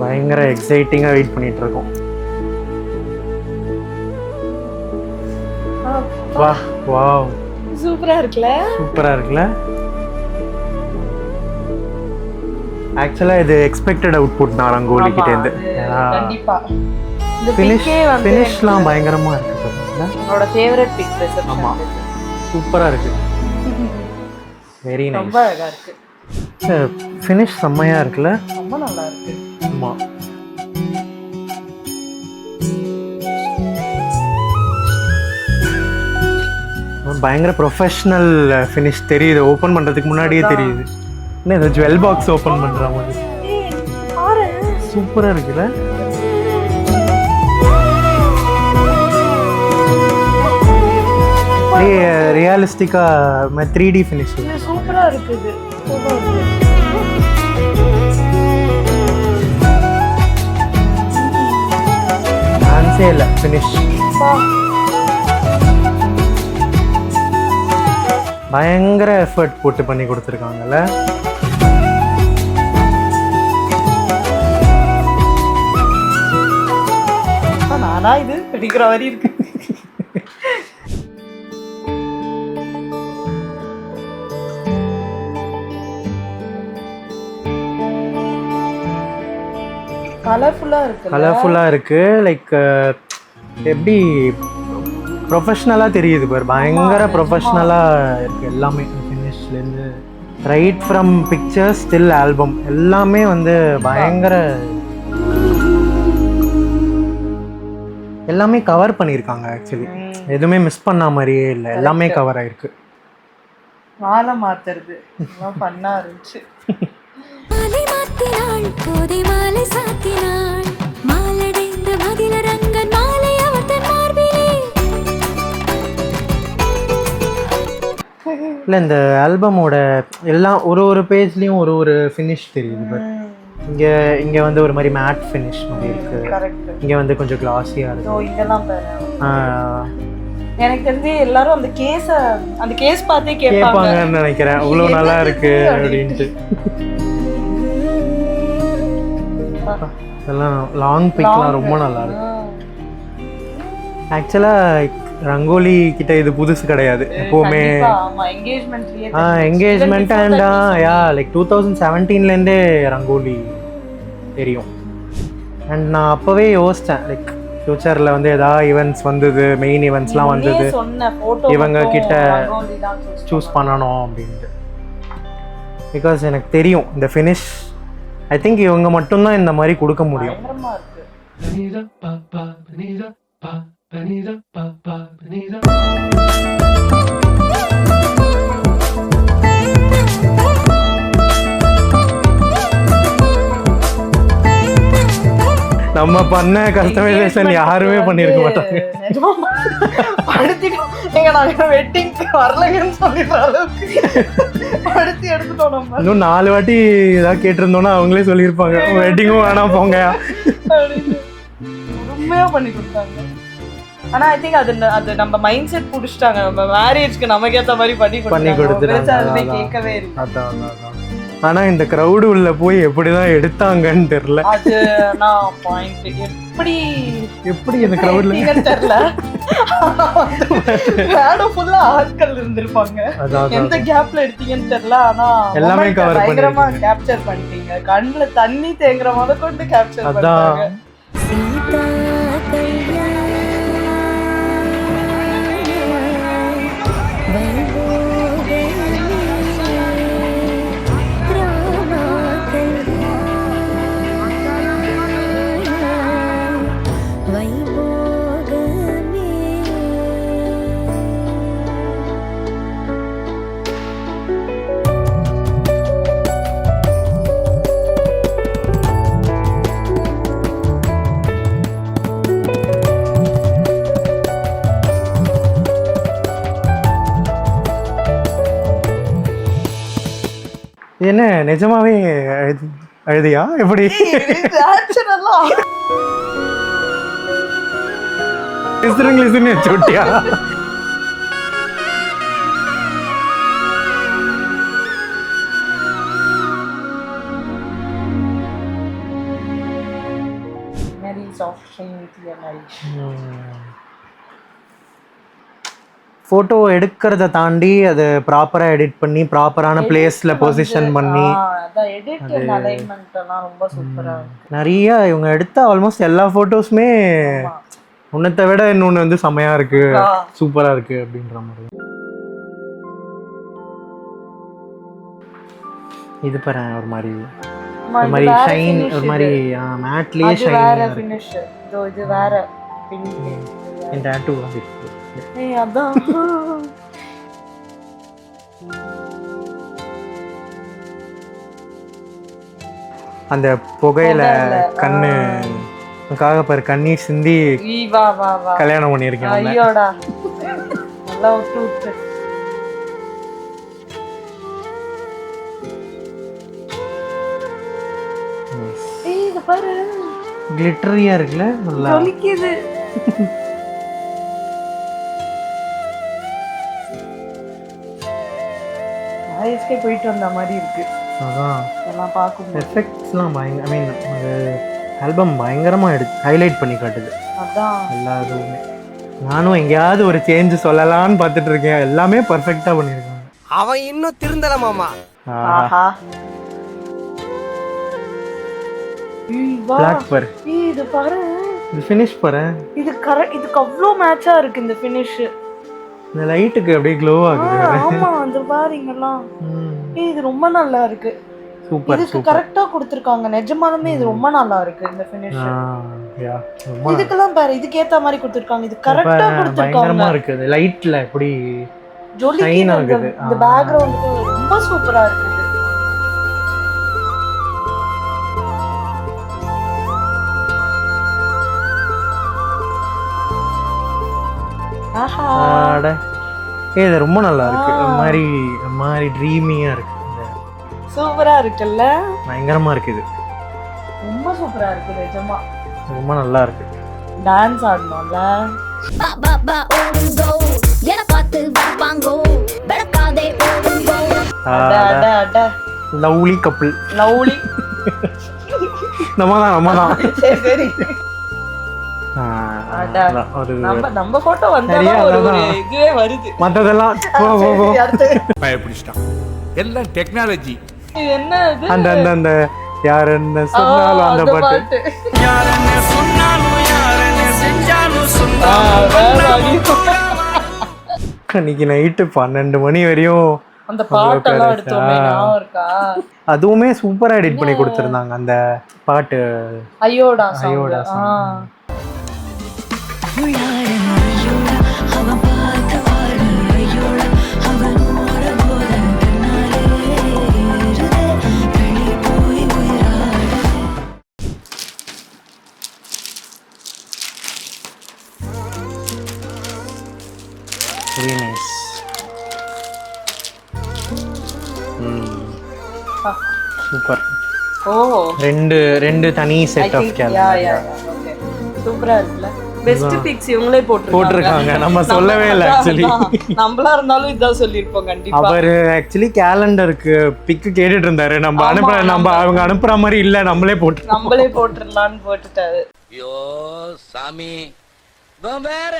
பயங்கர எக்ஸைட்டிங்கா வெயிட் பண்ணிட்டு இருக்கோம். வா வாவ், சூப்பரா இருக்குல்ல? சூப்பரா இருக்குல்ல? ஆக்சுவலா இது எக்ஸ்பெக்டட் அவுட்புட் தான் ரங்கோலி கிட்ட இருந்து. கண்டிப்பா இந்த ஃபினிஷ் பிக்கே வந்து ஃபினிஷ்லாம் பயங்கரமா இருக்கு பாருங்க. என்னோட ஃபேவரட் பிக் ரிசெப்ஷன். ஆமா, சூப்பரா இருக்கு. Very nice. ரொம்ப அழகா இருக்கு. ஃபினிஷ் செம்மையா இருக்குல்ல? ரொம்ப நல்லா இருக்கு. ஆமா, பயங்கர ப்ரொஃபஷனல் ஃபினிஷ் தெரியுது. ஓபன் பண்றதுக்கு முன்னாடியே தெரியுது. என்ன இது ஜுவல் பாக்ஸ் ஓபன் பண்ற மாதிரி. பாரு, சூப்பரா இருக்குல்ல? ரியலிஸ்டிக்கா 3D ஃபினிஷ். இது சூப்பரா இருக்குது. சூப்பரா இருக்கு. சான்ஸே இல்ல ஃபினிஷ். பயங்கர எஃபர்ட் போட்டு பண்ணி கொடுத்துருக்காங்கல்ல? நானா இது பிடிக்கிற மாதிரி இருக்கு. கலர்ஃபுல்லா இருக்கு. லைக் எப்படி ப்ரொஃபஷ்னலாக தெரியுது பாரு. பயங்கர ப்ரொஃபஷ்னலாக இருக்கு எல்லாமே. ஃபினிஷ்லேருந்து right from pictures still album எல்லாமே வந்து பயங்கர எல்லாமே கவர் பண்ணியிருக்காங்க. ஆக்சுவலி எதுவுமே மிஸ் பண்ண மாதிரியே இல்லை, எல்லாமே கவர் ஆயிருக்கு. மாலை மாத்துறது பண்ணா இருந்துச்சு. மாலை மாத்தினாள் கோதை மாலை சாத்தினாள் மாலடைந்த மதில ரங்கன் மாலை அவர் தன் மார்பிலே. இல்லை, இந்த ஆல்பமோட எல்லாம் ஒரு பேஜ்லேயும் ஒரு ஃபினிஷ் தெரியுது பாரு. இங்கே வந்து ஒரு மாதிரி மேட் ஃபினிஷ் மாதிரி இருக்கு. இங்கே வந்து கொஞ்சம் கிளாஸியாக இருக்கு. இதெல்லாம் எனக்கு தெரிஞ்சு எல்லாரும் அந்த கேஸ் பார்த்தே கேட்பாங்கன்னு நினைக்கிறேன். அவ்வளோ நல்லா இருக்கு அப்படின்ட்டு. இதெல்லாம் லாங் பிக்லாம் ரொம்ப நல்லா இருக்கு. ஆக்சுவலாக ரங்கோலி கிட்ட இது புதுசு கிடையாது. எப்போவுமே என்கேஜ்மெண்ட் அண்ட் லைக் 2017லேருந்தே ரங்கோலி தெரியும். அண்ட் நான் அப்போவே யோசித்தேன், லைக் ஃப்யூச்சரில் வந்து ஏதாவது ஈவெண்ட்ஸ் வந்தது, மெயின் ஈவெண்ட்ஸ்லாம் வந்தது, இவங்க கிட்ட சூஸ் பண்ணணும் அப்படின்ட்டு. பிகாஸ் எனக்கு தெரியும் இந்த ஃபினிஷ் ஐ திங்க் இவங்க மட்டும்தான் இந்த மாதிரி கொடுக்க முடியும். நம்ம பண்ண கஸ்டமைசேஷன் யாருமே பண்ணிருக்க மாட்டாங்க. இன்னும் 4 வாட்டி ஏதாவது கேட்டிருந்தோம்னா அவங்களே சொல்லியிருப்பாங்க, வெட்டிங்கும் வேணாம் போங்க. உண்மையா பண்ணி கொடுத்தாங்க. ஆனா ஐ திங்க் அது நம்ம மைண்ட் செட் புடிச்சிட்டாங்க. நம்ம மேரேஜ்க்கு நமக்கு ஏத்த மாதிரி பண்ணி கொடுத்துட்டாங்க. கேட்கவே இல்லை. அதான். ஆனா இந்த கிரவுடு உள்ள போய் எப்படிதான் எடுத்தாங்கன்னு தெரியல. அது நான் பாயிண்ட் எப்படி இந்த கிரவுட்ல தெரியல. மேடம் ஃபுல்லா ஆட்கள் இருந்திருப்பாங்க. எந்த கேப்ல எடுத்தீங்கன்னு தெரியல. ஆனா எல்லாமே கவர் பயங்கரமா கேப்சர் பண்ணிட்டீங்க. கண்ணுல தண்ணி தேங்குற மாதிரி கொண்டு கேப்சர் பண்ணாங்க. என்ன நிஜமாவே அழுதியா எப்படி? லிசனிங் சோட்டியா? clear Harish. ஃபோட்டோ எடுக்கிறத தாண்டி அது ப்ராப்பராக எடிட் பண்ணி ப்ராப்பரான பிளேஸில் பொசிஷன் பண்ணி அதான் எடிட் அண்ட் அலைன்மெண்ட் எல்லாம் ரொம்ப சூப்பரா இருக்கு. நிறைய இவங்க எடுத்த ஆல்மோஸ்ட் எல்லா ஃபோட்டோஸுமே உன்னத்தை விட இன்னொன்று வந்து செம்மையாக இருக்கு, சூப்பராக இருக்கு அப்படின்ற மாதிரி. இது பாரு ஒரு மாதிரி ஷைன், ஒரு மாதிரி மேட்லயே ஷைன். வேற ஃபினிஷ். இது வேற பிங்க். இந்த டாட்டூ வந்து ஏய் அதான். அந்த புகையில கண்ணுக்காக பாரு கண்ணீர் சிந்தி வா வா வா கல்யாணம் பண்ணியிருக்கேன். ஐயோடா நல்லா விட்டு இது பாரு கிளிட்டரியா இருக்குல்ல, நல்லா ஜொலிக்குது. ஆயிஸ்கே போயிட்டு வந்த மாதிரி இருக்கு. அதான் இதெல்லாம் பார்க்கும்போது எஃபெக்ட்ஸ்லாம் பயங்கர, ஐ மீன் அது ஆல்பம் பயங்கரமாக ஹைலைட் பண்ணி காட்டுது. அதான் எல்லா இதுவுமே. நானும் எங்கேயாவது ஒரு சேஞ்ச் சொல்லலான்னு பார்த்துட்டு இருக்கேன், எல்லாமே பர்ஃபெக்டாக பண்ணியிருக்காங்க. அவன் இன்னும் திருந்தல மாமா. ஆஹா பிளாக் பாரு, இது பாரு, இது ஃபினிஷ் பாரு, இது கரெக்ட். இதுக்கு அவ்வளோ மேட்சா இருக்கு இந்த ஃபினிஷ். இந்த லைட்டுக்கு அப்படியே க்ளோ ஆகுது. ஆமா அந்த பாருங்கலாம், இது ரொம்ப நல்லா இருக்கு. சூப்பர். இதுக்கு கரெக்ட்டா கொடுத்திருக்காங்க. நிஜமாலுமே இது ரொம்ப நல்லா இருக்கு இந்த ஃபினிஷ். இதுக்கெல்லாம் பாரு, இதுக்கு ஏத்த மாதிரி கொடுத்திருக்காங்க. இது கரெக்ட்டா கொடுத்திருக்காங்க. பயங்கரமா இருக்கு. லைட்ல எப்படி ஜொலிக்குது. இந்த பேக்ரவுண்ட் ரொம்ப சூப்பரா இருக்கு. இது ரொம்ப நல்லா இருக்கு. ஒரு மாதிரி ட்ரீமியா இருக்கு. சூப்பரா இருக்குல்ல, பயங்கரமா இருக்கு. இது ரொம்ப சூப்பரா இருக்கு. நிஜமா ரொம்ப நல்லா இருக்கு. டான்ஸ் ஆடணும்ல. பா பா பா ஓடுங்கோ என பார்த்து வாங்கோ படக்காதே ஓடுங்கோ. அட அட அட லவ்லி கப்பிள். லவ்லி நம்மதான் சரி சரி. நம்ம போட்டோ வந்தாலே ஒரு இதுவே வருது. மத்ததெல்லாம் பயப்பிடிச்சிட்டான். எல்லாம் டெக்னாலஜி. இது என்ன இது? அந்த யார் என்ன சொன்னாலும் அந்த பாட்டு. யார் என்ன சொன்னாலும் யார் என்ன செஞ்சாலும் அன்னைக்கு நைட்டு 12 மணி வரையும் அந்த பாட்டெல்லாம் எடுத்தோமே ஞாபகம் இருக்கா? அதுவுமே சூப்பரா எடிட் பண்ணி கொடுத்திருந்தாங்க அந்த பாட்டு. ஐயோடா ஐயோடா சூப்பர். ரெண்டு தனி செட் ஆஃப் கேமரா. சூப்பரா இருக்குல்ல. பெஸ்ட் பிக்ஸ் இவங்களே போட்டுருக்காங்க. நம்ம சொல்லவே இல்லை ஆக்சுவலி. நம்மளா இருந்தாலும் இதான் சொல்லிருப்போம் கண்டிப்பா. அவர் ஆக்சுவலி கேலண்டருக்கு பிக் கேட்டுட்டு இருந்தாரு. நம்ம அவங்க அனுப்புற மாதிரி இல்ல, நம்மளே போட்டுறலாம்னு போட்டுட்டாரு. ஐயோ சாமி வேற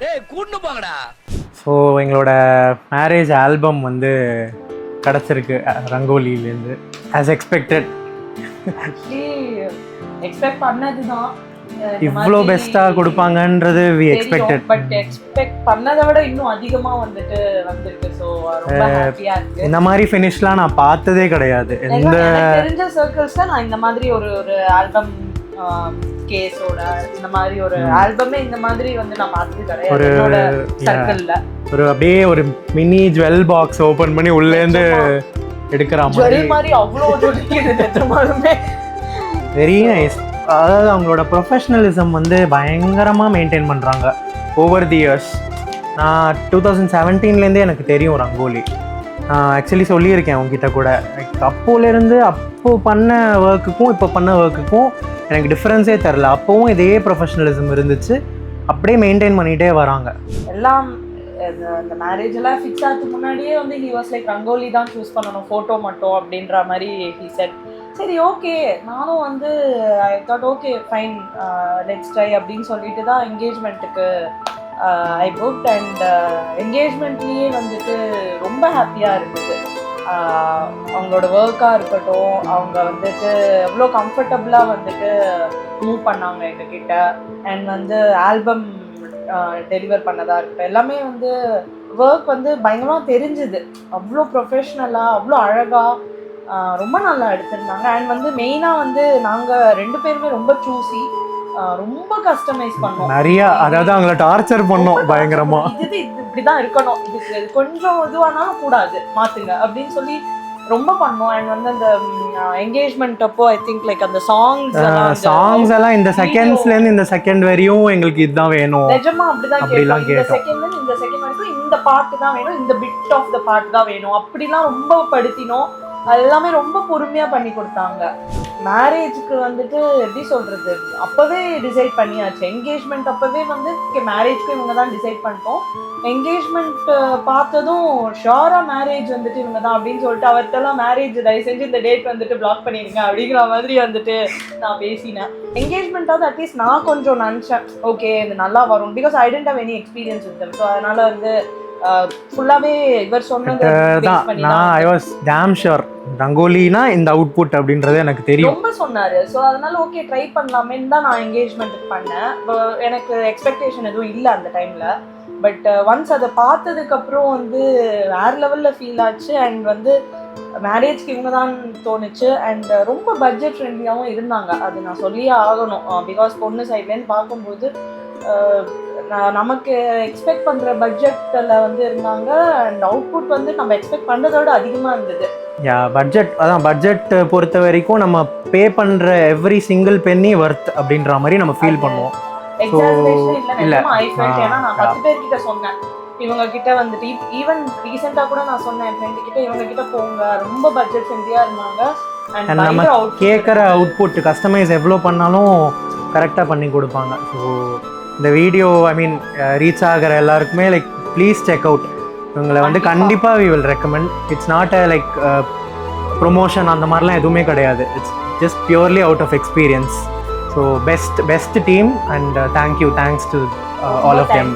டேய் கூட்டு போங்கடா. ஸோ எங்களோட மேரேஜ் ஆல்பம் வந்து கிடச்சிருக்கு ரங்கோலியிலேருந்து. As expected. எக்ஸ்பெக்ட் பண்ணதுதான். இவ்வளோ பெஸ்ட்டாக கொடுப்பாங்கன்றது வி எக்ஸ்பெக்டட். பட் எக்ஸ்பெக்ட் பண்ணதை விட இன்னும் அதிகமாக வந்திருக்கு. ஸோ ரொம்ப ஹாப்பியாக இருக்கு. இந்த மாதிரி ஃபினிஷ்லாம் நான் பார்த்ததே கிடையாது. எந்த தெரிஞ்ச சர்க்கிள்ஸில் நான் இந்த மாதிரி ஒரு ஆல்பம் கேஸோட இந்த மாதிரி ஒரு ஆல்பமே இந்த மாதிரி நான் பார்த்தது கிடையாது என்னோட சர்க்கிள்ல. ஒரு அப்படியே ஒரு மினி ஜுவல் பாக்ஸ் ஓபன் பண்ணி உள்ளேந்து எடுக்கிற மாதிரி அவ்வளோ ஜொலிக்குது நிஜமாலுமே. Very nice. அதாவது அவங்களோட ப்ரொஃபஷ்னலிசம் வந்து பயங்கரமாக மெயின்டைன் பண்ணுறாங்க ஓவர் தி இயர்ஸ். நான் 2017 எனக்கு தெரியும் ரங்கோலி. நான் ஆக்சுவலி சொல்லியிருக்கேன் அவங்ககிட்ட கூட. அப்போலேருந்து அப்போ பண்ண ஒர்க்குக்கும் இப்போ பண்ண ஒர்க்குக்கும் எனக்கு டிஃப்ரென்ஸே தெரில. அப்போவும் இதே ப்ரொஃபஷ்னலிசம் இருந்துச்சு, அப்படியே மெயின்டைன் பண்ணிகிட்டே வராங்க. எல்லாம் இந்த மேரேஜ் எல்லாம் ஃபிக்ஸ் ஆகிறதுக்கு முன்னாடியே ஹி வாஸ் லைக் ரங்கோலி தான் சூஸ் பண்ணணும், ஃபோட்டோ மட்டும் அப்படின்ற மாதிரி ஹி செட். சரி ஓகே நானும் வந்து I thought okay fine let's try அப்படின்னு சொல்லிட்டு தான் என்கேஜ்மெண்ட்டுக்கு ஐ புக் அண்ட் என்கேஜ்மெண்ட்லேயே வந்துட்டு ரொம்ப ஹாப்பியாக இருந்தது. அவங்களோட ஒர்க்காக இருக்கட்டும், அவங்க வந்துட்டு எவ்வளோ கம்ஃபர்டபுளாக வந்துட்டு மூவ் பண்ணாங்க எங்ககிட்ட. அண்ட் வந்து ஆல்பம் டெலிவர் பண்ணதாக இருக்கட்டும், எல்லாமே வந்து ஒர்க் வந்து பயங்கரமாக தெரிஞ்சுது. அவ்வளோ ப்ரொஃபஷ்னலாக, அவ்வளோ அழகாக, ரொம்ப நல்லா எடுத்திருந்தாங்க. அண்ட் வந்து மெயினாக வந்து நாங்கள் 2 பேருமே ரொம்ப சூஸி, ரொம்ப கஸ்டமைஸ் பண்ணோம் நிறைய, அதாவது அவங்கள டார்ச்சர் பண்ணோம் பயங்கரமா. இது இப்படிதான் இருக்கணும், இதுக்கு கொஞ்சம் இதுவானாலும் கூடாது, மாத்துங்க அப்படின்னு சொல்லி ரொம்ப பண்ணோம். அண்ட் வந்து அந்த என்கேஜ்மெண்ட் அப்போ ஐ திங்க் லைக் அந்த சாங்ஸ் எல்லாம் இந்த செகண்ட்ஸ்ல இருந்து இந்த செகண்ட் வரையும் எங்களுக்கு இதுதான் வேணும், நிஜமா அப்படிதான் அப்படிலாம் கேட்டோம். இந்த செகண்ட்ல இருந்து இந்த செகண்ட் வரைக்கும் இந்த பாட்டு தான் வேணும், இந்த பிட் ஆஃப் த பாட்டு தான் வேணும், அப்படிலாம் ரொம்ப படுத்தினோம். அது எல்லாமே ரொம்ப பொறுமையா பண்ணி கொடுத்தாங்க. மேரேஜுக்கு வந்துட்டு எப்படி சொல்றது, அப்பவே டிசைட் பண்ணியாச்சு. என்கேஜ்மெண்ட் அப்பவே வந்து மேரேஜ்க்கு இவங்க தான் டிசைட் பண்ணிட்டோம். என்கேஜ்மெண்ட் பார்த்ததும் ஷோரா மேரேஜ் வந்துட்டு இவங்க தான் அப்படின்னு சொல்லிட்டு அவர்கிட்டலாம் மேரேஜ் தயவு செஞ்சு இந்த டேட் வந்துட்டு பிளாக் பண்ணிடுங்க அப்படிங்கிற மாதிரி வந்துட்டு நான் பேசினேன். என்கேஜ்மெண்ட்டாவது அட்லீஸ்ட் நான் கொஞ்சம் நினச்சேன் ஓகே இது நல்லா வரும், because I didn't have any experience with them. So அதனால வந்து ஃபுல்லாவே இவர் சொன்னது நான் ஐ வாஸ் டேம் ஷூர் ரங்கோலினா இந்த அவுட்புட் அப்படின்றது எனக்கு தெரியும், ரொம்ப சொன்னாரு. ஸோ அதனால ஓகே ட்ரை பண்ணலாமேன்னு தான் நான் என்கேஜ்மெண்ட்டுக்கு பண்ணேன். எனக்கு எக்ஸ்பெக்டேஷன் எதுவும் இல்லை அந்த டைம்ல. பட் ஒன்ஸ் அதை பார்த்ததுக்கு அப்புறம் வந்து வேற லெவல்ல ஃபீல் ஆச்சு. அண்ட் வந்து மேரேஜ்க்கு இவங்க தான் தோணுச்சு. அண்ட் ரொம்ப பட்ஜெட் ஃப்ரெண்ட்லியாகவும் இருந்தாங்க, அது நான் சொல்லியே ஆகணும். பிகாஸ் பொண்ணு சைட்லேருந்து பார்க்கும்போது நமக்கு எக்ஸ்பெக்ட் பண்ணுற பட்ஜெட்டில் வந்து இருந்தாங்க. அண்ட் அவுட்புட் வந்து நம்ம எக்ஸ்பெக்ட் பண்ணுறதோட அதிகமாக இருந்தது. பட்ஜெட், அதான் பட்ஜெட் பொறுத்த வரைக்கும் நம்ம பே பண்ணுற எவ்ரி சிங்கிள் பென்னி வர்த் அப்படின்ற மாதிரி நம்ம ஃபீல் பண்ணுவோம். எக்ஸாஜரேஷன் இல்லை, ஐ ஃபெல்ட். ஏன்னா நான் 10 பேர்கிட்ட சொன்னேன் இவங்க கிட்ட வந்துட்டு, ஈவன் ரீசெண்டாக கூட நான் சொன்னேன் என் ஃப்ரெண்டு கிட்ட, இவங்க கிட்ட போங்க, ரொம்ப பட்ஜெட் ஃப்ரெண்ட்லியாக இருந்தாங்க. அண்ட் நம்ம கேட்குற அவுட்புட் கஸ்டமைஸ் எவ்வளோ பண்ணாலும் கரெக்டாக பண்ணி கொடுப்பாங்க. ஸோ இந்த வீடியோ ஐ மீன் ரீச் ஆகிற எல்லாருக்குமே லைக் ப்ளீஸ் செக் அவுட். இவங்களை வந்து கண்டிப்பாக we will recommend. It's not a like promotion அந்த மாதிரிலாம் எதுவுமே கிடையாது. It's just purely out of experience. So best team and thanks to all of them.